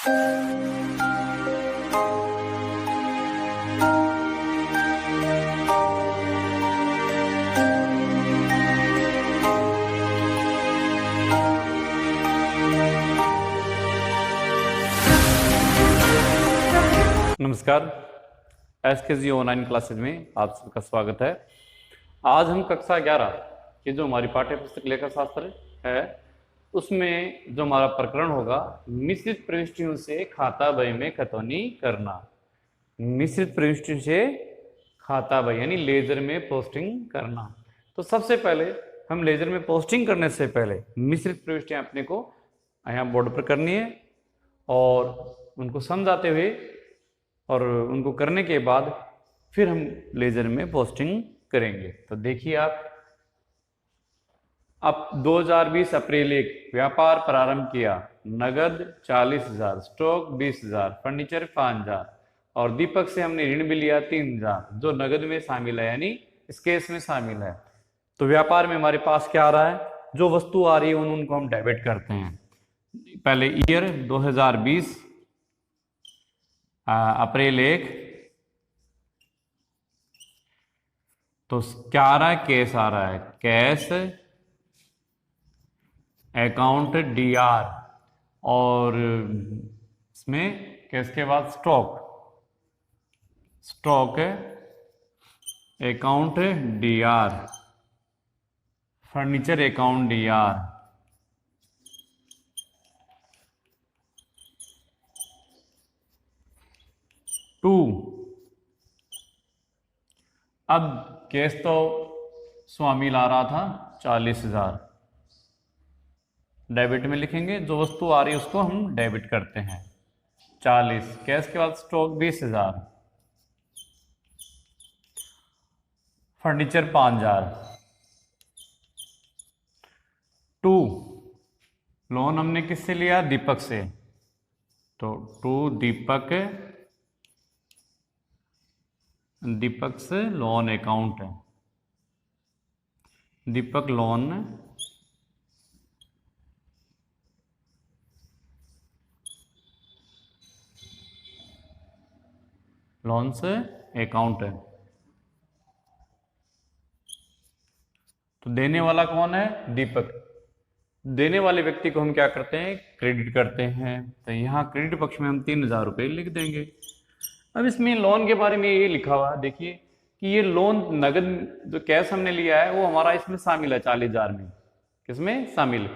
नमस्कार, SKG online classes में आप सबका स्वागत है। आज हम कक्षा 11 की जो हमारी पाठ्य पुस्तक लेखा शास्त्र है उसमें जो हमारा प्रकरण होगा मिश्रित प्रविष्टियों से खाता बही में खतौनी करना। मिश्रित प्रविष्टियों से खाता बही यानी लेजर में पोस्टिंग करना। तो सबसे पहले हम लेजर में पोस्टिंग करने से पहले मिश्रित प्रविष्टियां अपने को यहाँ बोर्ड पर करनी है और उनको समझाते हुए और उनको करने के बाद फिर हम लेजर में पोस्टिंग करेंगे। तो देखिए आप 2020 अप्रैल 1 व्यापार प्रारंभ किया, नगद 40,000, स्टॉक 20,000, फर्नीचर 5,000 और दीपक से हमने ऋण भी लिया 3,000 जो नगद में शामिल है यानी इस केस में शामिल है। तो व्यापार में हमारे पास क्या आ रहा है, जो वस्तु आ रही है उनको हम डेबिट करते हैं। पहले ईयर 2020 अप्रैल 1, तो क्या आ रहा है, कैश आ रहा है, कैश अकाउंट डीआर और इसमें कैश के बाद stock account DR, furniture account DR, to. अब कैश तो स्वामी ला रहा था 40,000, डेबिट में लिखेंगे, जो वस्तु आ रही है उसको हम डेबिट करते हैं 40। कैश के बाद स्टॉक 20,000, फर्नीचर 5,000, टू। लोन हमने किससे लिया, दीपक से, तो टू दीपक से लोन अकाउंट है, दीपक लोन से अकाउंट है। तो देने वाला कौन है, दीपक। देने वाले व्यक्ति को हम क्या करते हैं, क्रेडिट करते हैं। तो यहाँ क्रेडिट पक्ष में हम 3,000 रुपये लिख देंगे। अब इसमें लोन के बारे में ये लिखा हुआ है, देखिए कि ये लोन नगद जो कैश हमने लिया है वो हमारा इसमें शामिल है 40,000 में, किसमें शामिल।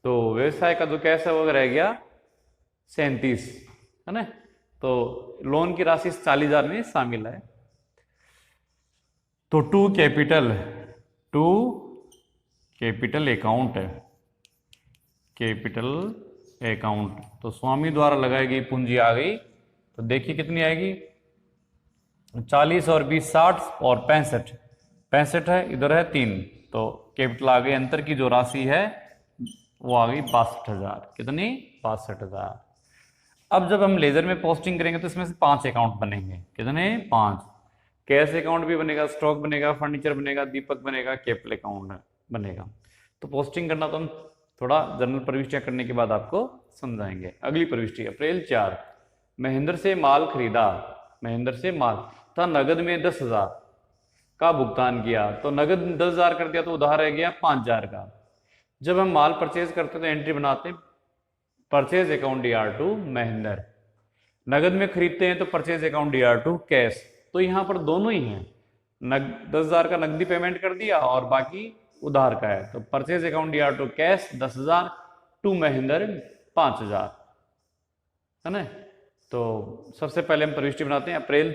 तो व्यवसाय का जो कैश है वो रह गया 37, है ना। तो लोन की राशि 40,000 में शामिल है। तो टू कैपिटल अकाउंट है, कैपिटल अकाउंट। तो स्वामी द्वारा लगाई गई पूंजी आ गई, तो देखिए कितनी आएगी, 40 और 20 60 और 65 है, इधर है 3, तो कैपिटल आ गई। अंतर की जो राशि है वो आ गई 62,000। कितनी, 62,000। अब जब हम लेजर में पोस्टिंग करेंगे तो इसमें से 5 अकाउंट बनेंगे, कितने, 5। कैश अकाउंट भी बनेगा, स्टॉक बनेगा, फर्नीचर बनेगा, दीपक बनेगा, कैपिटल अकाउंट बनेगा। तो पोस्टिंग करना तो हम थोड़ा जनरल प्रविष्टियां करने के बाद आपको समझाएंगे। अगली प्रविष्टि, अप्रैल 4, महेंद्र से माल खरीदा, महेंद्र से माल था, नगद में 10,000 का भुगतान किया। तो नगद 10,000 कर दिया तो उधार रह गया 5,000 का। जब हम माल परचेज करते तो एंट्री बनाते हैं परचेज अकाउंट DR2 महेंद्र। नगद में खरीदते हैं तो परचेज अकाउंट DR2 कैश। तो यहाँ पर दोनों ही हैं, 10,000 का नगदी पेमेंट कर दिया और बाकी उधार का है। तो purchase account DR2 cash 10,000, to Mahendra 5,000, है ना। तो सबसे पहले हम प्रविष्टि बनाते हैं अप्रैल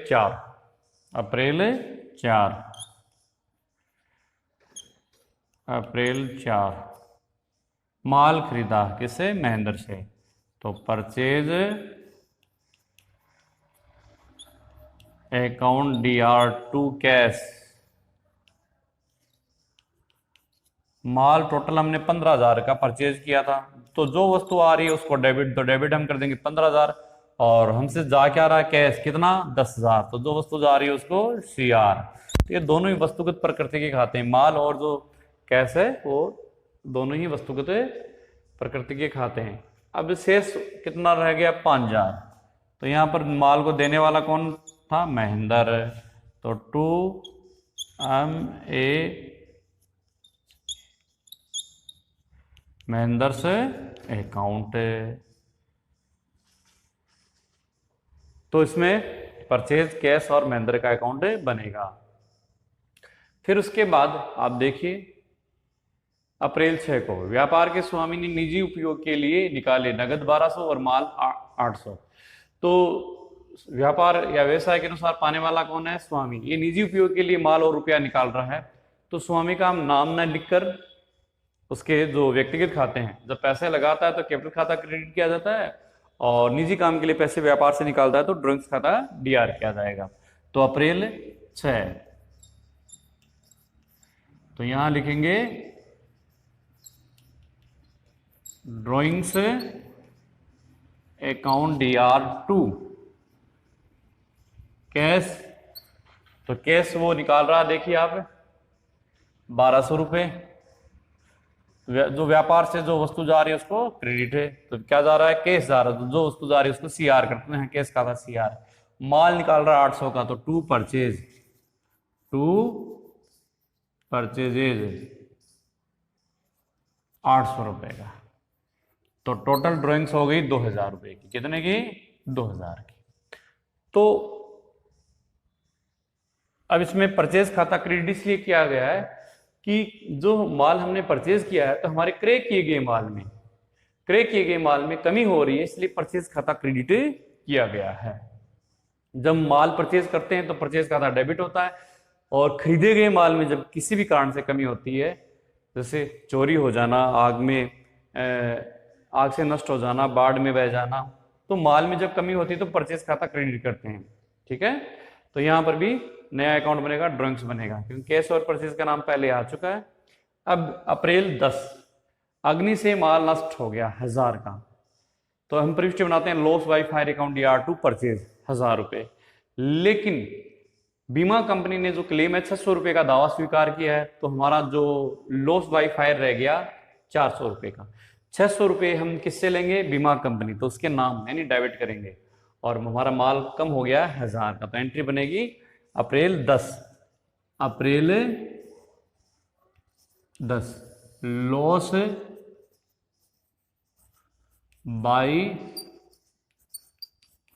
4, माल खरीदा किससे, महेंद्र से। तो परचेज अकाउंट DR2 कैश। माल टोटल हमने 15,000 का परचेज किया था, तो जो वस्तु आ रही है उसको डेबिट, तो डेबिट हम कर देंगे 15,000 और हमसे जा क्या रहा है, कैश कितना, 10,000। तो जो वस्तु जा रही है उसको CR। तो ये दोनों ही वस्तुगत प्रकृति के खाते हैं, माल और जो कैश है वो दोनों ही वस्तुगत प्रकृति के खाते हैं। अब शेष कितना रह गया 5000। तो यहाँ पर माल को देने वाला कौन था, महेंद्र। तो 2MA महेंद्र से अकाउंट। तो इसमें परचेज कैश और महेंद्र का अकाउंट बनेगा। फिर उसके बाद आप देखिए अप्रैल 6 को व्यापार के स्वामी ने निजी उपयोग के लिए निकाले नगद 1200 और माल 800। तो व्यापार या व्यवसाय के अनुसार पाने वाला कौन है, स्वामी। ये निजी उपयोग के लिए माल और रुपया निकाल रहा है, तो स्वामी का हम नाम न लिखकर उसके जो व्यक्तिगत खाते हैं, जब पैसे लगाता है तो कैपिटल खाता क्रेडिट किया जाता है, और निजी काम के लिए पैसे व्यापार से निकालता है तो ड्राइंग्स खाता DR किया जाएगा। तो अप्रैल 6, तो यहां लिखेंगे ड्राइंग्स अकाउंट DR2 कैश। तो कैश वो निकाल रहा है, देखिए आप 1200 रुपए। जो व्यापार से जो वस्तु जा रही है उसको क्रेडिट है, तो क्या जा रहा है, कैश जा रहा है। तो जो वस्तु जा रही है उसको CR करते हैं, कैश का था CR। माल निकाल रहा है 800 का, तो टू परचेजेज 800 रुपए का। तो टोटल ड्राइंग्स हो गई 2000 रुपए की। कितने की, 2000 की। तो अब इसमें परचेज खाता क्रेडिट इसलिए किया गया है कि जो माल हमने परचेज किया है तो हमारे क्रय किए गए माल में कमी हो रही है, इसलिए परचेज खाता क्रेडिट किया गया है। जब माल परचेज करते हैं तो परचेज खाता डेबिट होता है, और खरीदे गए माल में जब किसी भी कारण से कमी होती है, जैसे चोरी हो जाना, आग से नष्ट हो जाना, बाढ़ में बह जाना, तो माल में जब कमी होती है तो परचेज खाता क्रेडिट करते हैं। ठीक है, तो यहां पर भी नया अकाउंट बनेगा, ड्राइंग्स बनेगा, क्योंकि कैश और परचेज का नाम पहले आ चुका है। अब अप्रैल 10, अग्नि से माल नष्ट हो गया 1000 का, तो हम प्रविष्टि बनाते हैं loss by fire account DR2 purchase 1000 रुपए। लेकिन बीमा कंपनी ने जो क्लेम है 600 रुपए का दावा स्वीकार किया है, तो हमारा जो लॉस बाय फायर रह गया 400 रुपए का। 600 रुपए हम किससे लेंगे, बीमा कंपनी, तो उसके नाम यानी डेबिट करेंगे, और हमारा माल कम हो गया 1000 का। तो एंट्री बनेगी अप्रैल 10 loss by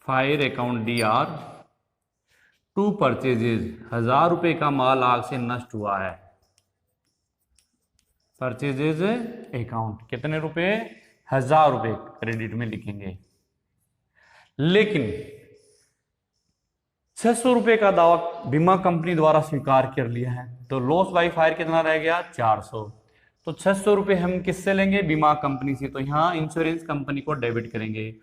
fire account DR2 purchases 1000 रुपए का माल आग से नष्ट हुआ है। परचेजेज अकाउंट कितने रुपए, 1000 रुपए क्रेडिट में लिखेंगे। लेकिन 600 रुपए का दावा बीमा कंपनी द्वारा स्वीकार कर लिया है, तो लॉस बाय फायर कितना रह गया, 400। तो 600 रुपए हम किससे लेंगे, बीमा कंपनी से, तो यहां इंश्योरेंस कंपनी को डेबिट करेंगे।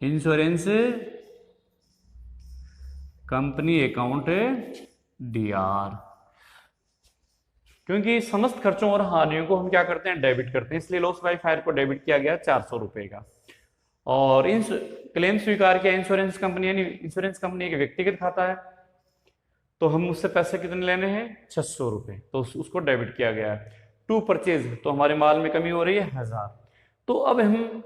इंश्योरेंस कंपनी अकाउंट DR, क्योंकि समस्त खर्चों और हानियों को हम क्या करते हैं, डेबिट करते हैं, इसलिए लॉस बाय फायर को डेबिट किया गया 400 रुपए का। और इन क्लेम स्वीकार किया इंश्योरेंस कंपनी, यानी इंश्योरेंस कंपनी एक व्यक्तिगत खाता है, तो हम उससे पैसे कितने लेने हैं, 600 रुपए, तो उसको डेबिट किया गया है। टू परचेज, तो हमारे माल में कमी हो रही है 1000। तो अब हम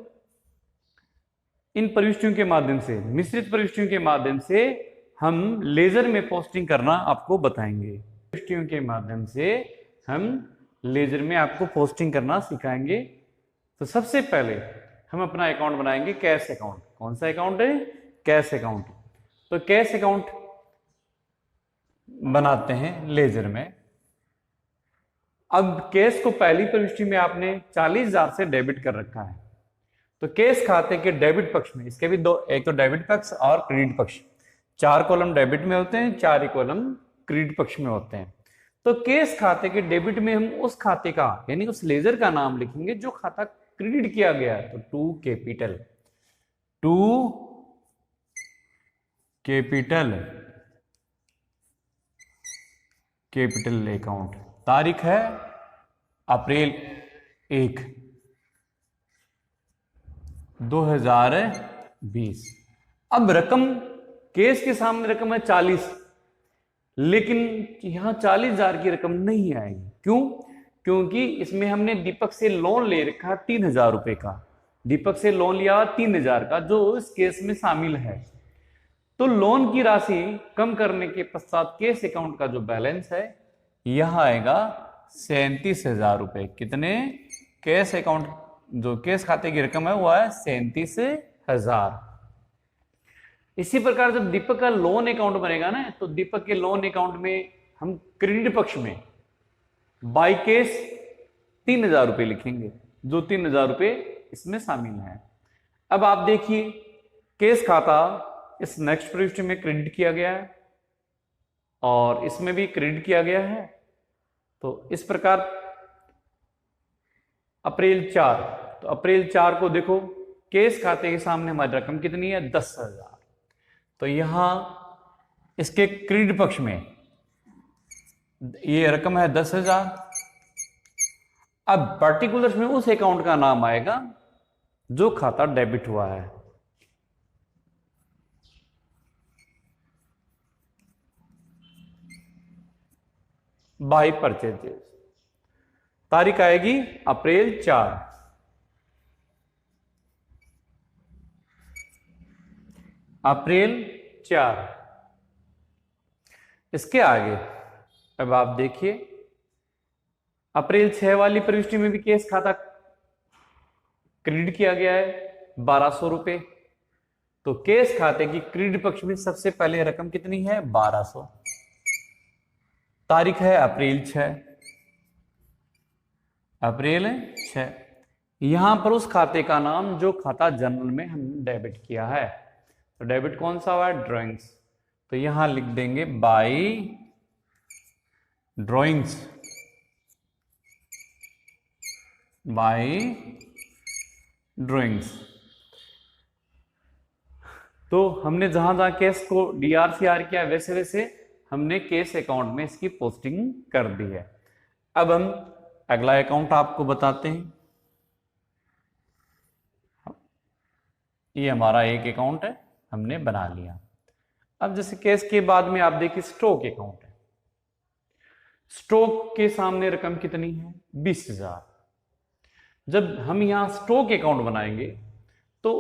इन प्रविष्टियों के माध्यम से, मिश्रित प्रविष्टियों के माध्यम से हम लेजर में पोस्टिंग करना आपको बताएंगे। प्रविष्टियों के माध्यम से हम लेजर में आपको पोस्टिंग करना सिखाएंगे। तो सबसे पहले हम अपना अकाउंट बनाएंगे, कैश अकाउंट। कौन सा अकाउंट है, कैश अकाउंट। तो कैश अकाउंट बनाते हैं लेजर में। अब कैश को पहली प्रविष्टि में आपने 40,000 से डेबिट कर रखा है, तो कैश खाते के डेबिट पक्ष में, इसके भी दो, एक तो डेबिट पक्ष और क्रेडिट पक्ष, 4 कॉलम डेबिट में होते हैं, 4 कॉलम क्रेडिट पक्ष में होते हैं। तो कैश खाते के डेबिट में हम उस खाते का यानी उस लेजर का नाम लिखेंगे जो खाता क्रेडिट किया गया है। तो टू कैपिटल अकाउंट। तारीख है अप्रैल 1, 2020। अब रकम, केस के सामने रकम है 40, लेकिन यहां 40,000 की रकम नहीं आएगी। क्यों? क्योंकि इसमें हमने दीपक से लोन ले रखा 3,000 रुपए का, दीपक से लोन लिया 3,000 का, जो इस केस में शामिल है। तो लोन की राशि कम करने के पश्चात केस अकाउंट का जो बैलेंस है यह आएगा 37,000 रुपए। कितने? केस अकाउंट, जो केस खाते की रकम है वो है 37,000। इसी प्रकार जब दीपक का लोन अकाउंट बनेगा ना, तो दीपक के लोन अकाउंट में हम क्रेडिट पक्ष में बाई केस 3,000 रुपए लिखेंगे, जो 3,000 रुपए इसमें शामिल है। अब आप देखिए केस खाता इस नेक्स्ट प्रविष्टि में क्रेडिट किया गया है और इसमें भी क्रेडिट किया गया है। तो इस प्रकार अप्रैल 4, तो अप्रैल 4 को देखो केस खाते के सामने हमारी रकम कितनी है? 10,000। तो यहां इसके क्रेडिट पक्ष में ये रकम है 10,000। अब पर्टिकुलर्स में उस अकाउंट का नाम आएगा जो खाता डेबिट हुआ है। बाई परचेजेस, तारीख आएगी अप्रैल 4। अप्रैल 4। इसके आगे अब आप देखिए अप्रैल 6 वाली प्रविष्टि में भी केस खाता क्रेडिट किया गया है 1,200 रुपए। तो केस खाते की क्रेडिट पक्ष में सबसे पहले रकम कितनी है? 1,200। तारीख है अप्रैल 6। अप्रैल 6। यहां पर उस खाते का नाम जो खाता जनरल में हम डेबिट किया है, तो डेबिट कौन सा हुआ है? ड्राइंग्स। तो यहां लिख देंगे बाई ड्राइंग्स, बाई ड्राइंग्स। तो हमने जहां जहां केस को DRCR किया वैसे वैसे हमने केस अकाउंट में इसकी पोस्टिंग कर दी है। अब हम अगला अकाउंट आपको बताते हैं। ये हमारा एक अकाउंट है, हमने बना लिया। अब जैसे केस के बाद में आप देखिए स्टॉक अकाउंट है। स्टॉक के सामने रकम कितनी है? 20,000। जब हम यहां स्टॉक अकाउंट बनाएंगे तो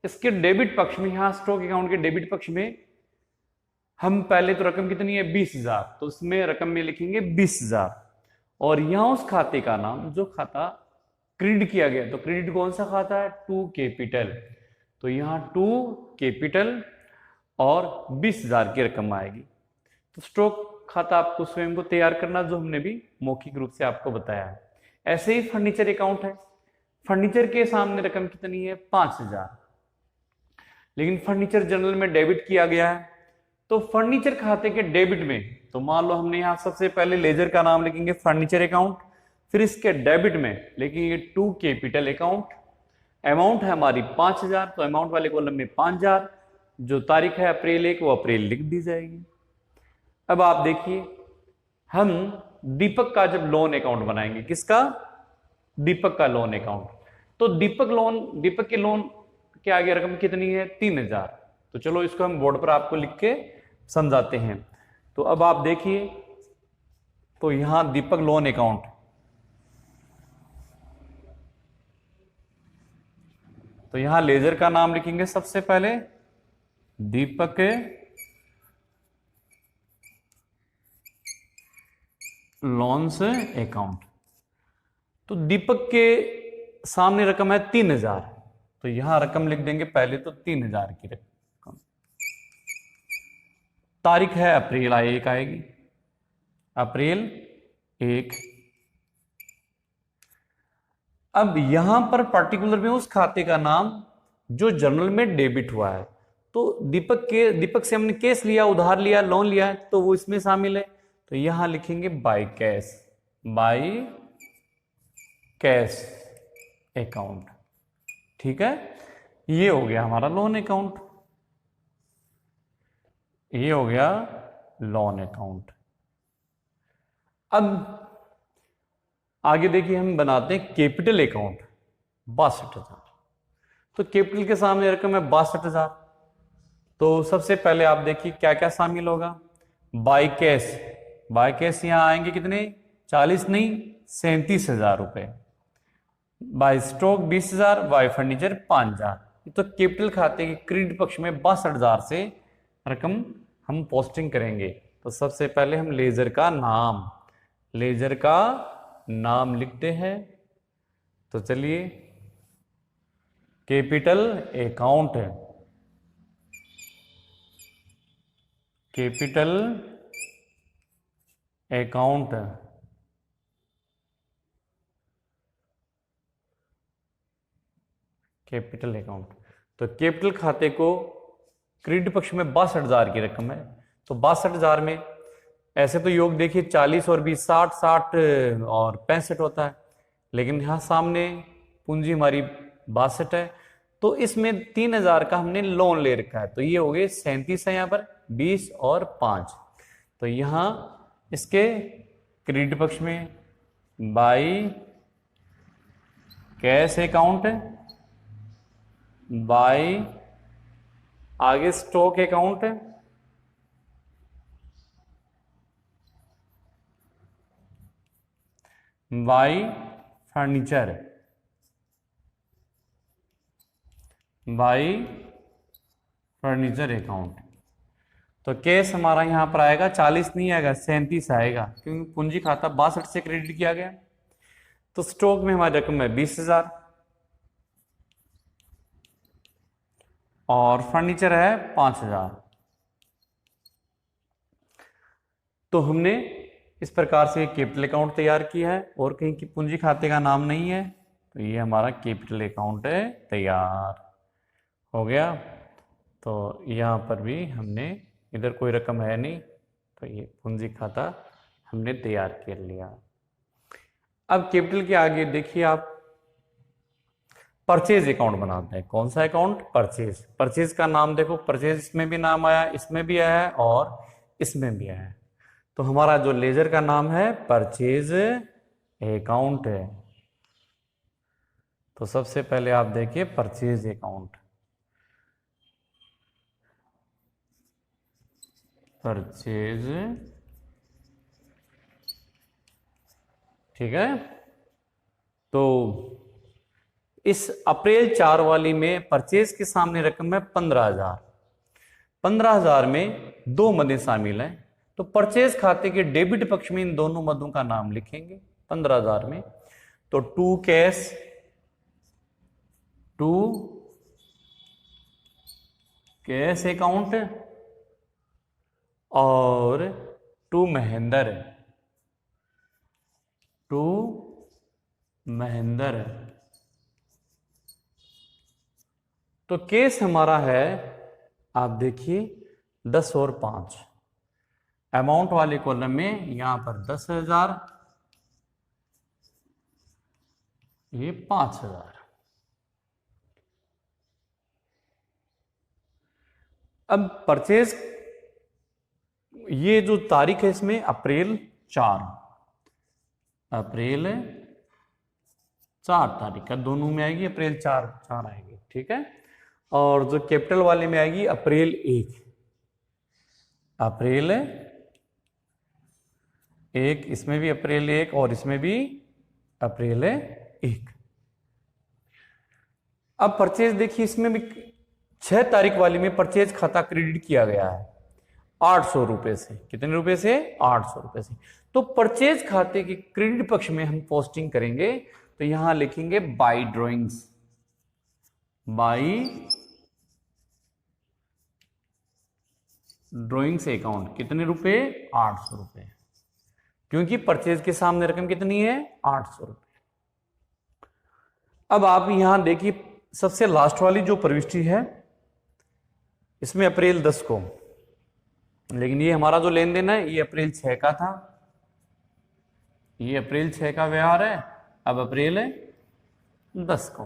इसके डेबिट पक्ष में, यहां स्टॉक अकाउंट के डेबिट पक्ष में हम पहले तो रकम कितनी है? 20,000। तो उसमें रकम में लिखेंगे 20,000 और यहां उस खाते का नाम जो खाता क्रेडिट किया गया, तो क्रेडिट कौन सा खाता है? To capital. तो यहां टू कैपिटल और 20,000 की रकम आएगी। तो स्टॉक खाता आपको स्वयं को तैयार करना, जो हमने भी मौखिक रूप से आपको बताया है। ऐसे ही फर्नीचर अकाउंट है। फर्नीचर के सामने रकम कितनी है? 5,000। लेकिन फर्नीचर जनरल में डेबिट किया गया है, तो फर्नीचर खाते के डेबिट में, तो मान लो हमने यहां सबसे पहले लेजर का नाम लिखेंगे फर्नीचर अकाउंट, फिर इसके डेबिट में लिखेंगे टू कैपिटल अकाउंट। अमाउंट है हमारी 5,000, तो अमाउंट वाले कॉलम में 5,000, जो तारीख है अप्रैल 1 वो अप्रैल लिख दी जाएगी। अब आप देखिए हम दीपक का जब लोन अकाउंट बनाएंगे, किसका? दीपक का लोन अकाउंट। तो दीपक के लोन के आगे रकम कितनी है? 3,000। तो चलो इसको हम बोर्ड पर आपको लिख के समझाते हैं। तो अब आप देखिए, तो यहां दीपक लोन अकाउंट, तो यहां लेजर का नाम लिखेंगे सबसे पहले दीपक लोन्स अकाउंट। तो दीपक के सामने रकम है 3,000, तो यहां रकम लिख देंगे पहले तो 3,000 की रकम। तारीख है अप्रैल 1 आएगी, अप्रैल 1। अब यहां पर पर्टिकुलर में उस खाते का नाम जो जनरल में डेबिट हुआ है, तो दीपक से हमने केस लिया, उधार लिया, लोन लिया, तो वो इसमें शामिल है। तो यहां लिखेंगे by cash, by cash account. ठीक है, ये हो गया हमारा लोन अकाउंट, ये हो गया लोन अकाउंट। अब आगे देखिए हम बनाते हैं कैपिटल अकाउंट 62,000। तो कैपिटल के सामने रकम है 62,000। तो सबसे पहले आप देखिए क्या क्या शामिल होगा। बाई कैश, बाई कैश यहां आएंगे कितने? 40 नहीं 37,000 रुपये, बाय स्टॉक 20,000, बाय फर्नीचर 5,000। तो कैपिटल खाते के क्रेडिट पक्ष में 62,000 से रकम हम पोस्टिंग करेंगे। तो सबसे पहले हम लेजर का नाम लिखते हैं। तो चलिए, कैपिटल अकाउंट है, कैपिटल अकाउंट, कैपिटल अकाउंट। तो कैपिटल खाते को क्रेडिट पक्ष में 62,000 की रकम है। तो 62,000 में ऐसे तो योग देखिए 40 और 20 60, 60 और 65 होता है, लेकिन यहाँ सामने पूंजी हमारी 62 है। तो इसमें 3,000 का हमने लोन ले रखा है, तो ये हो गए 37 है यहाँ पर, 20 और 5। तो यहाँ इसके क्रेडिट पक्ष में बाई कैश अकाउंट, बाई आगे stock account, by furniture, by furniture account. तो कैश हमारा यहां पर आएगा 40 नहीं आएगा 37 आएगा, क्योंकि पूंजी खाता 62 से क्रेडिट किया गया। तो स्टॉक में हमारी रकम है 20,000 और फर्नीचर है 5,000। तो हमने इस प्रकार से कैपिटल अकाउंट तैयार किया है और कहीं की पूंजी खाते का नाम नहीं है, तो ये हमारा कैपिटल अकाउंट है, तैयार हो गया। तो यहाँ पर भी हमने, इधर कोई रकम है नहीं, तो ये पूंजी खाता हमने तैयार कर लिया। अब कैपिटल के आगे देखिए आप परचेज अकाउंट बनाते हैं। कौन सा अकाउंट? परचेज। परचेज का नाम देखो, परचेज इसमें भी नाम आया, इसमें भी आया है और इसमें भी आया है। तो हमारा जो लेजर का नाम है परचेज अकाउंट है। तो सबसे पहले आप देखिए परचेज अकाउंट, परचेज, ठीक है। तो इस अप्रैल 4 वाली में परचेज के सामने रकम है 15,000। 15,000 में 2 मदें शामिल हैं, तो परचेज खाते के डेबिट पक्ष में इन दोनों मदों का नाम लिखेंगे 15,000 में। तो to cash, to cash account और टू महेंद्र, टू महेंद्र। तो केस हमारा है, आप देखिए 10 और 5। अमाउंट वाले कॉलम में यहां पर 10,000, ये 5,000। अब परचेज, ये जो तारीख है इसमें अप्रैल 4, अप्रैल 4 तारीख का दोनों में आएगी, अप्रैल 4 आएगी, ठीक है। और जो कैपिटल वाले में आएगी अप्रैल 1, अप्रैल 1, इसमें भी अप्रैल 1 और इसमें भी अप्रैल 1। अब परचेज देखिए, इसमें भी 6 तारीख वाली में परचेज खाता क्रेडिट किया गया है 800 रुपए से। कितने रुपए से? 800 रुपए से। तो परचेज खाते के क्रेडिट पक्ष में हम पोस्टिंग करेंगे, तो यहां लिखेंगे by drawings, by drawings account. कितने रुपए? 800 रुपए, क्योंकि परचेज के सामने रकम कितनी है? 800 रुपए। अब आप यहां देखिए सबसे लास्ट वाली जो प्रविष्टि है, इसमें अप्रैल 10 को, लेकिन ये हमारा जो लेन देन है ये अप्रैल 6 का था, ये अप्रैल 6 का व्यवहार है। अब अप्रैल 10 को,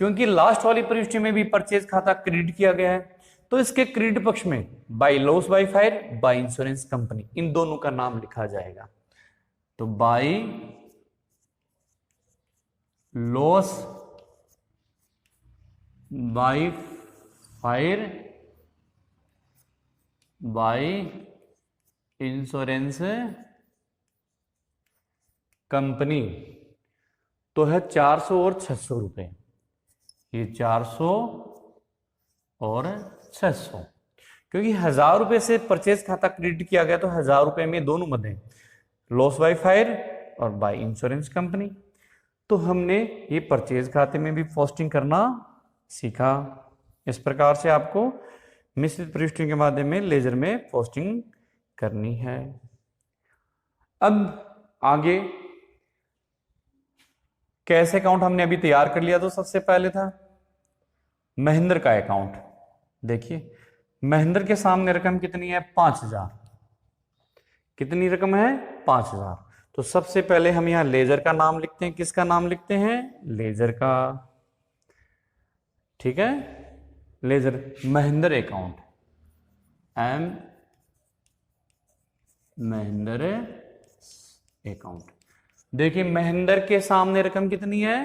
क्योंकि लास्ट वाली प्रविष्टि में भी परचेज खाता क्रेडिट किया गया है, तो इसके क्रेडिट पक्ष में by loss by fire, by insurance company, इन दोनों का नाम लिखा जाएगा। तो by loss by fire, by insurance company तो है 400 और 600 रुपये। ये 400 और 600, क्योंकि 1000 रुपये से परचेज खाता क्रेडिट किया गया तो 1000 रुपये में दोनों मद हैं, लॉस बाय फायर और बाय इंश्योरेंस कंपनी। तो हमने ये परचेज खाते में भी पोस्टिंग करना सीखा। इस प्रकार से आपको मिश्रित प्रविष्टियों के माध्यम में लेजर में पोस्टिंग करनी है। अब आगे कैश अकाउंट हमने अभी तैयार कर लिया। तो सबसे पहले था महेंद्र का अकाउंट। देखिए महेंद्र के सामने रकम कितनी है, 5000। कितनी रकम है, 5000। तो सबसे पहले हम यहां लेजर का नाम लिखते हैं। किसका नाम लिखते हैं, लेजर का। ठीक है, ledger Mahendra account, M Mahendra account. देखिए महेंद्र के सामने रकम कितनी है,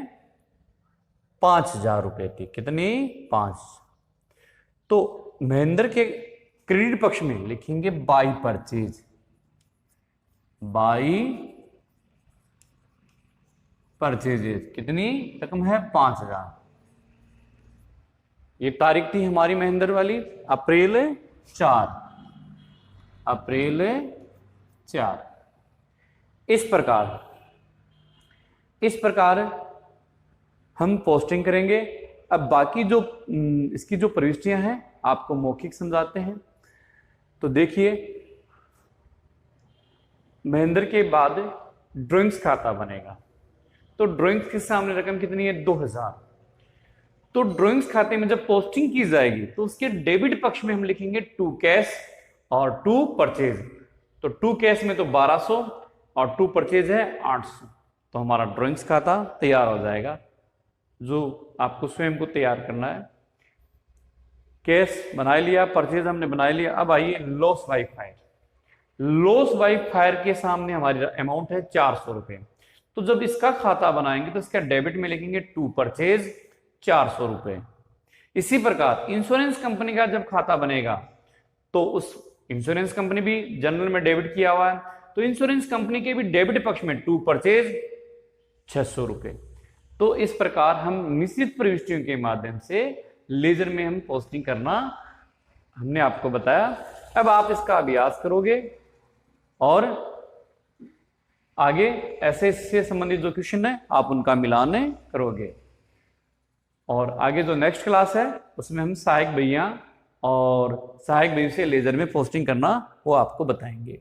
5000 रुपए थी। कितनी, 5। तो महेंद्र के क्रेडिट पक्ष में लिखेंगे बाई परचेज। बाई परचेजेज कितनी रकम है, 5000। ये तारीख थी हमारी महेंद्र वाली अप्रैल 4। अप्रैल 4। इस प्रकार हम पोस्टिंग करेंगे। अब बाकी जो इसकी जो प्रविष्टियां हैं आपको मौखिक समझाते हैं। तो देखिए महेंद्र के बाद ड्राइंग्स खाता बनेगा। तो ड्राइंग्स के सामने रकम कितनी है, 2000। तो ड्राइंग्स खाते में जब पोस्टिंग की जाएगी तो उसके डेबिट पक्ष में हम लिखेंगे टू कैश और टू परचेज। तो टू कैश में तो 1200 और टू परचेज है 800। तो हमारा ड्राइंग्स खाता तैयार हो जाएगा, जो आपको स्वयं को तैयार करना है। कैश बना लिया, परचेज हमने बना लिया। अब आइए loss by fire. Loss by fire के सामने हमारी अमाउंट है 400 रुपए। तो जब इसका खाता बनाएंगे तो इसका डेबिट में लिखेंगे टू परचेज 400 रुपए। इसी प्रकार इंश्योरेंस कंपनी का जब खाता बनेगा तो उस इंश्योरेंस कंपनी भी जनरल में डेबिट किया हुआ है, तो इंश्योरेंस कंपनी के भी डेबिट पक्ष में टू परचेज 600 रुपए। तो इस प्रकार हम मिश्रित प्रविष्टियों के माध्यम से लेजर में हम पोस्टिंग करना हमने आपको बताया। अब आप इसका अभ्यास करोगे और आगे ऐसे इससे संबंधित जो क्वेश्चन है आप उनका मिलान करोगे। और आगे जो नेक्स्ट क्लास है उसमें हम सहायक बहियां और सहायक बहियों से लेजर में पोस्टिंग करना वो आपको बताएंगे।